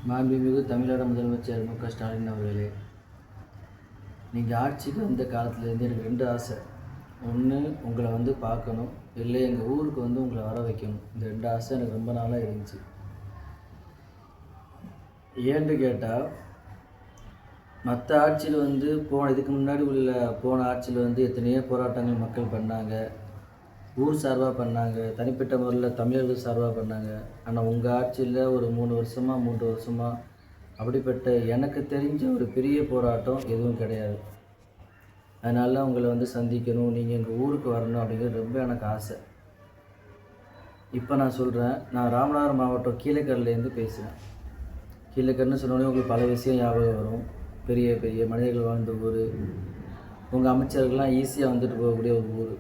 மாண்புமிகு தமிழக முதலமைச்சர் மு.க.ஸ்டாலின் அவர்களே, நீங்கள் ஆட்சிக்கு வந்த காலத்துலேருந்து எனக்கு 2 ஆசை. ஒன்று, உங்களை வந்து பார்க்கணும், இல்லை எங்கள் ஊருக்கு வந்து உங்களை வர வைக்கணும். இந்த 2 ஆசை எனக்கு ரொம்ப நாளாக இருந்துச்சு. ஏன்னு கேட்டால், மற்ற ஆட்சியில் வந்து இதுக்கு முன்னாடி போன ஆட்சியில் வந்து எத்தனையோ போராட்டங்கள் மக்கள் பண்ணாங்க, ஊர் சார்பாக பண்ணாங்க, தனிப்பட்ட முறையில் தமிழர்கள் சார்பாக பண்ணாங்க. ஆனால் உங்கள் ஆட்சியில் ஒரு 3 வருஷமாக அப்படிப்பட்ட எனக்கு தெரிஞ்ச ஒரு பெரிய போராட்டம் எதுவும் கிடையாது. அதனால உங்களை வந்து சந்திக்கணும், நீங்கள் எங்கள் ஊருக்கு வரணும் அப்படிங்கிறது ரொம்ப எனக்கு ஆசை. இப்போ நான் சொல்கிறேன், நான் ராமநாதபுரம் மாவட்டம் கீழக்கரையிலேருந்து பேசுகிறேன். கீழக்கரைன்னு சொன்னோடனே உங்களுக்கு பல விஷயம் ஞாபகம் வரும். பெரிய பெரிய மனிதர்கள் வாழ்ந்த ஊர், உங்கள் அமைச்சர்கள்லாம் ஈஸியாக வந்துட்டு போகக்கூடிய ஒரு ஊர்.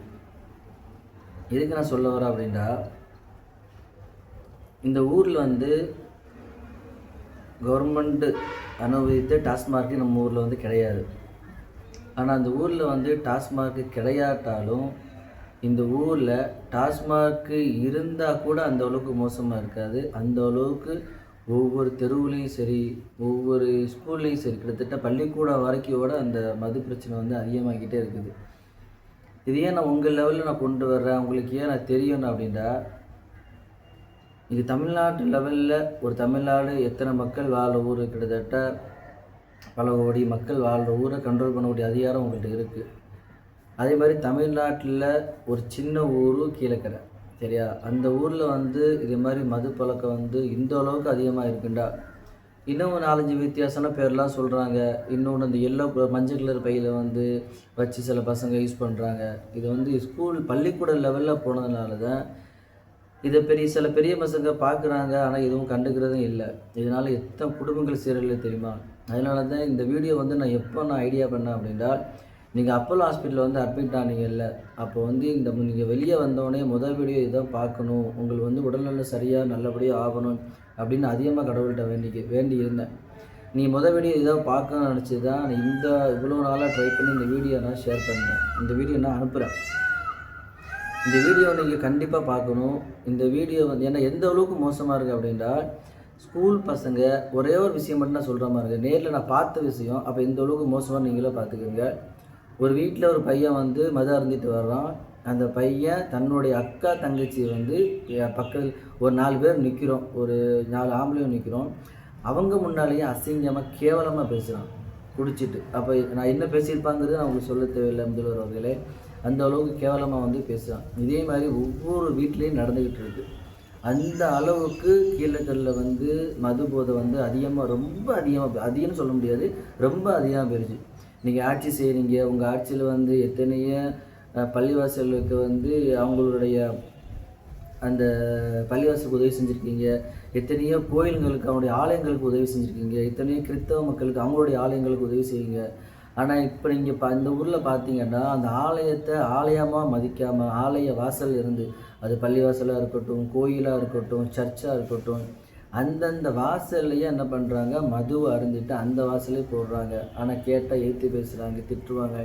எதுக்கு நான் சொல்ல வரேன் அப்படின்னா, இந்த ஊரில் வந்து கவர்மெண்ட்டு அனுமதித்த டாஸ்மார்க்கு நம்ம ஊரில் வந்து கிடையாது. ஆனால் அந்த ஊரில் வந்து டாஸ்மார்க்கு கிடையாட்டாலும் இந்த ஊரில் டாஸ்மார்க்கு இருந்தால் கூட அந்த அளவுக்கு மோசமாக இருக்காது. அந்த அளவுக்கு ஒவ்வொரு தெருவுலேயும் சரி, ஒவ்வொரு ஸ்கூல்லேயும் சரி, கிட்டத்தட்ட பள்ளிக்கூடம் வரைக்கும் அந்த மது பிரச்சனை வந்து அதிகமாகிக்கிட்டே இருக்குது. இது ஏன் நான் உங்கள் லெவலில் நான் கொண்டு வர்றேன், உங்களுக்கு ஏன் நான் தெரியணும் அப்படின்னா, இது தமிழ்நாட்டு லெவலில் ஒரு தமிழ்நாடு எத்தனை மக்கள் வாழ்கிற ஊர், கிட்டத்தட்ட பல கோடி மக்கள் வாழ்கிற ஊரை கண்ட்ரோல் பண்ணக்கூடிய அதிகாரம் உங்கள்கிட்ட இருக்குது. அதே மாதிரி தமிழ்நாட்டில் ஒரு சின்ன ஊர் கீழக்கரை, சரியா? அந்த ஊரில் வந்து இது மாதிரி மது பழக்கம் வந்து இந்த அளவுக்கு அதிகமாக இருக்குண்டா. இன்னும் 4-5 வித்தியாசமான பேர்லாம் சொல்கிறாங்க. இன்னொன்று அந்த எல்லோ மஞ்சள் கலர் பையில் வந்து வச்சு சில பசங்க யூஸ் பண்ணுறாங்க. இது வந்து பள்ளிக்கூட லெவலில் போனதுனால தான் இதை சில பெரிய பசங்க பார்க்குறாங்க, ஆனால் எதுவும் கண்டுக்கிறதும் இல்லை. இதனால் எத்தனை குடும்பங்கள் சீரழில தெரியுமா? அதனால தான் இந்த வீடியோ வந்து நான் ஐடியா பண்ணேன் அப்படின்னா, நீங்கள் அப்போலோ ஹாஸ்பிட்டலில் வந்து அட்மிட் ஆனீங்கல்ல, அப்போ வந்து நீங்கள் வெளியே வந்தோடனே முதல் வீடியோ இதான் பார்க்கணும், உங்களுக்கு வந்து உடல்நல சரியாக நல்லபடியாக ஆகணும் அப்படின்னு அதிகமாக கடவுள்கிட்ட வேண்டி இருந்தேன். நீ முதல் வீடியோ இதாக பார்க்கணும்னு நினச்சி தான் இவ்வளோ நாளாக ட்ரை பண்ணி இந்த வீடியோ நான் ஷேர் பண்ணுறேன், இந்த வீடியோ நான் அனுப்புகிறேன். இந்த வீடியோ நீங்கள் கண்டிப்பாக பார்க்கணும். இந்த வீடியோ வந்து ஏன்னா எந்த அளவுக்கு மோசமாக இருக்குது அப்படின்னா, ஸ்கூல் பசங்க ஒரே ஒரு விஷயம் மட்டும் நான் சொல்கிற மாதிரி இருக்குது, நேரில் நான் பார்த்த விஷயம். அப்போ இந்த அளவுக்கு மோசமாக நீங்களே பார்த்துக்கோங்க. ஒரு வீட்டில் ஒரு பையன் வந்து மது அருந்திட்டு வர்றான். அந்த பையன் தன்னுடைய அக்கா தங்கச்சி வந்து பக்கத்தில் ஒரு 4 பேர் நிற்கிறோம், ஒரு 4 ஆம்பளையும் நிற்கிறோம். அவங்க முன்னாலேயே அசிங்கமாக கேவலமாக பேசுகிறான் குடிச்சிட்டு. அப்போ நான் என்ன பேசியிருப்பாங்கிறது நான் உங்களுக்கு சொல்ல தேவையில்லை முதல்வர் அவர்களே. அந்த அளவுக்கு கேவலமாக வந்து பேசுகிறான். இதே மாதிரி ஒவ்வொரு வீட்லேயும் நடந்துக்கிட்டு இருக்குது. அந்த அளவுக்கு கீழக்கரையில் வந்து மது போதை வந்து ரொம்ப அதிகம்னு சொல்ல முடியாது, ரொம்ப அதிகமாக போயிடுச்சு. நீங்கள் ஆட்சி செய்கிறீங்க, உங்கள் ஆட்சியில் வந்து எத்தனையோ பள்ளிவாசலுக்கு வந்து அவங்களுடைய அந்த பள்ளிவாசலுக்கு உதவி செஞ்சுருக்கீங்க, எத்தனையோ கோயில்களுக்கு அவங்களுடைய ஆலயங்களுக்கு உதவி செஞ்சுருக்கீங்க, எத்தனையோ கிறிஸ்தவ மக்களுக்கு அவங்களுடைய ஆலயங்களுக்கு உதவி செய்வீங்க. ஆனால் இப்போ நீங்கள் இந்த ஊரில் பார்த்தீங்கன்னா, அந்த ஆலயத்தை ஆலயமாக மதிக்காமல், ஆலய வாசல் இருந்து, அது பள்ளிவாசலாக இருக்கட்டும், கோயிலாக இருக்கட்டும், சர்ச்சாக இருக்கட்டும், அந்தந்த வாசல்லையே என்ன பண்ணுறாங்க, மதுவை அருந்திட்டு அந்த வாசலே போடுறாங்க. ஆனால் கேட்டால் ஏற்றி பேசுகிறாங்க, திட்டுவாங்க.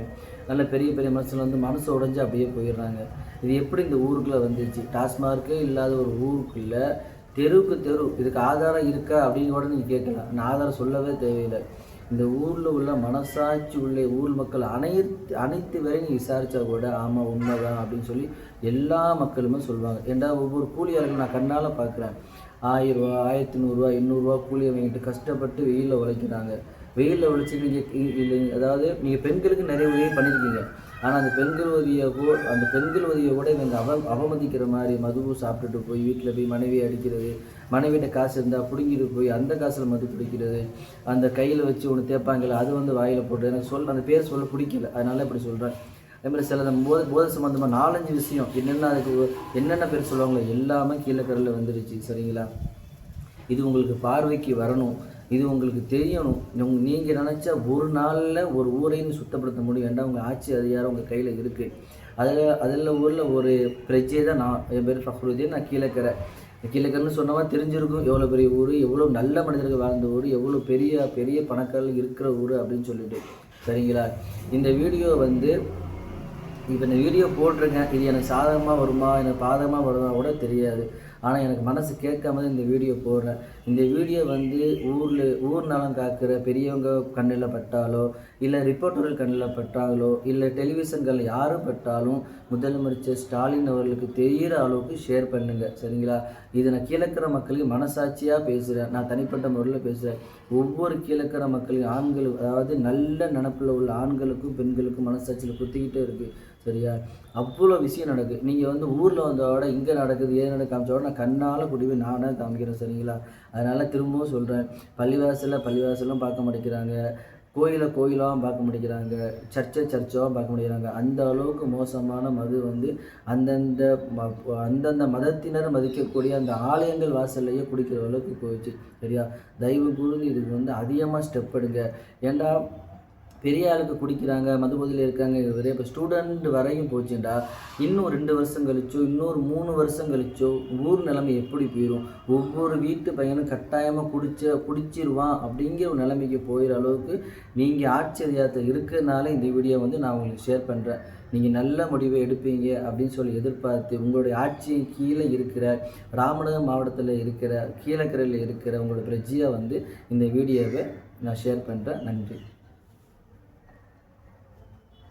நல்ல பெரிய பெரிய மனுஷன் வந்து மனசு உடைஞ்சு அப்படியே போயிடுறாங்க. இது எப்படி இந்த ஊருக்குள்ளே வந்துச்சு? டாஸ்மார்க்கே இல்லாத ஒரு ஊருக்குள்ளே தெருவுக்கு தெரு இதுக்கு ஆதாரம் இருக்கா அப்படின்னு கூட நீங்கள் கேட்கலாம். நான் ஆதாரம் சொல்லவே தேவையில்லை. இந்த ஊரில் உள்ள மனசாட்சி உள்ள ஊர் மக்கள் அனைத்து வரை நீங்கள் விசாரித்தா கூட ஆமாம் உண்மைதான் அப்படின்னு சொல்லி எல்லா மக்களுமே சொல்லுவாங்க. ஏன்டா ஒவ்வொரு கூலியாளர்கள் நான் கண்ணால் பார்க்குறேன். 1000 ரூபா, 1500 800 கூலியை வாங்கிட்டு கஷ்டப்பட்டு வெயிலில் உழைக்கிறாங்க. வெயிலில் உழைச்சி நீங்கள் அதாவது நீங்கள் பெண்களுக்கு நிறைய உதவி பண்ணியிருக்கீங்க. ஆனால் அந்த பெண்கள் உதவியை கூட இவங்க அவமதிக்கிற மாதிரி மது சாப்பிட்டுட்டு போய் வீட்டில் போய் மனைவியை அடிக்கிறது, மனைவியிட்ட காசு இருந்தால் பிடுங்கிட்டு போய் அந்த காசில் மது பிடிக்கிறது, அந்த கையில் வச்சு ஒன்று தேய்ப்பாங்கல்ல அது வந்து வாயில் போட்டு எனக்கு அந்த பேர் சொல்ல பிடிக்கல, அதனால இப்படி சொல்கிறேன். அதேமாதிரி சில போதை சம்மந்தமாக 4-5 விஷயம் அதுக்கு என்னென்ன பேர் சொல்லுவாங்களோ எல்லாமே கீழக்கரையில் வந்துருச்சு, சரிங்களா? இது உங்களுக்கு பார்வைக்கு வரணும், இது உங்களுக்கு தெரியணும். நீங்கள் நினச்சா ஒரு நாளில் ஒரு ஊரையும் சுத்தப்படுத்த முடியும். ஏன்டா உங்கள் ஆட்சி அதிகாரம் உங்கள் கையில் இருக்குது. அதில் ஊரில் ஒரு பிரச்சனை தான். என் பேர் ஃபக்ருதீன், நான் கீழக்கரைன்னு சொன்னவா தெரிஞ்சிருக்கும் எவ்வளோ பெரிய ஊர், எவ்வளோ நல்ல மனிதர்கள் வாழ்ந்த ஊர், எவ்வளோ பெரிய பெரிய பணக்காரர்கள் இருக்கிற ஊர் அப்படின்னு சொல்லிட்டு, சரிங்களா? இந்த வீடியோ வந்து இப்போ இந்த வீடியோ போட்டிருக்கேன், இது எனக்கு சாதகமாக வருமா எனக்கு பாதகமாக வருமா கூட தெரியாது. ஆனால் எனக்கு மனசு கேட்காம தான் இந்த வீடியோ போடுறேன். இந்த வீடியோ வந்து ஊர் நலம் காக்கிற பெரியவங்க கண்ணில் பட்டாலோ, இல்லை ரிப்போர்ட்டர்கள் கண்ணில் பட்டாலோ, இல்லை டெலிவிஷன்கள் யாரும் பட்டாலும் முதலமைச்சர் ஸ்டாலின் அவர்களுக்கு தெரிகிற அளவுக்கு ஷேர் பண்ணுங்கள், சரிங்களா? இதை நான் கீழக்கிற மக்களுக்கு மனசாட்சியாக பேசுகிறேன், நான் தனிப்பட்ட முறையில் பேசுகிறேன். ஒவ்வொரு கீழக்கிற மக்களுக்கு ஆண்கள், அதாவது நல்ல நினப்பில் உள்ள ஆண்களுக்கும் பெண்களுக்கும் மனசாட்சியில் குத்திக்கிட்டே இருக்குது, சரியா? அவ்வளோ விஷயம் நடக்குது. நீங்கள் வந்து ஊரில் வந்தோட இங்கே நடக்குது ஏன் நடக்க காமிச்சோட நான் கண்ணால் கூட்டி போய் நானே காமிக்கிறேன், சரிங்களா? அதனால் திரும்பவும் சொல்கிறேன், பள்ளிவாசலும் பார்க்க மாட்டேங்கிறாங்க, கோயிலாகவும் பார்க்க முடிக்கிறாங்க, சர்ச்சாகவும் பார்க்க முடிக்கிறாங்க. அந்த அளவுக்கு மோசமான மது வந்து அந்தந்த மதத்தினர் மதிக்கக்கூடிய அந்த ஆலயங்கள் வாசல்லையே குடிக்கிற அளவுக்கு போயிடுச்சு, சரியா? தயவு கூர்ந்து இதுக்கு வந்து அதிகமாக ஸ்டெப் எடுங்க. ஏண்டா பெரிய ஆளுக்கு குடிக்கிறாங்க, மதுபோதையில் இருக்காங்க, இப்போ ஸ்டூடெண்ட் வரையும் போச்சுண்டா இன்னும் 2 வருஷம் கழிச்சோ இன்னொரு 3 வருஷம் கழிச்சோ ஊர் நிலைமை எப்படி போயிடும்? ஒவ்வொரு வீட்டு பையனும் கட்டாயமாக குடிச்சிருவான் அப்படிங்கிற ஒரு நிலைமைக்கு போயிற அளவுக்கு நீங்கள் ஆட்சி அதிகாரத்தில் இருக்கிறதுனால இந்த வீடியோ வந்து நான் உங்களுக்கு ஷேர் பண்ணுறேன். நீங்கள் நல்ல முடிவை எடுப்பீங்க அப்படின்னு சொல்லி எதிர்பார்த்து உங்களுடைய ஆட்சியின் கீழே இருக்கிற ராமநாதபுரம் மாவட்டத்தில் இருக்கிற கீழக்கரையில் இருக்கிற உங்களோட பிரஜையாக வந்து இந்த வீடியோவை நான் ஷேர் பண்ணுறேன். நன்றி.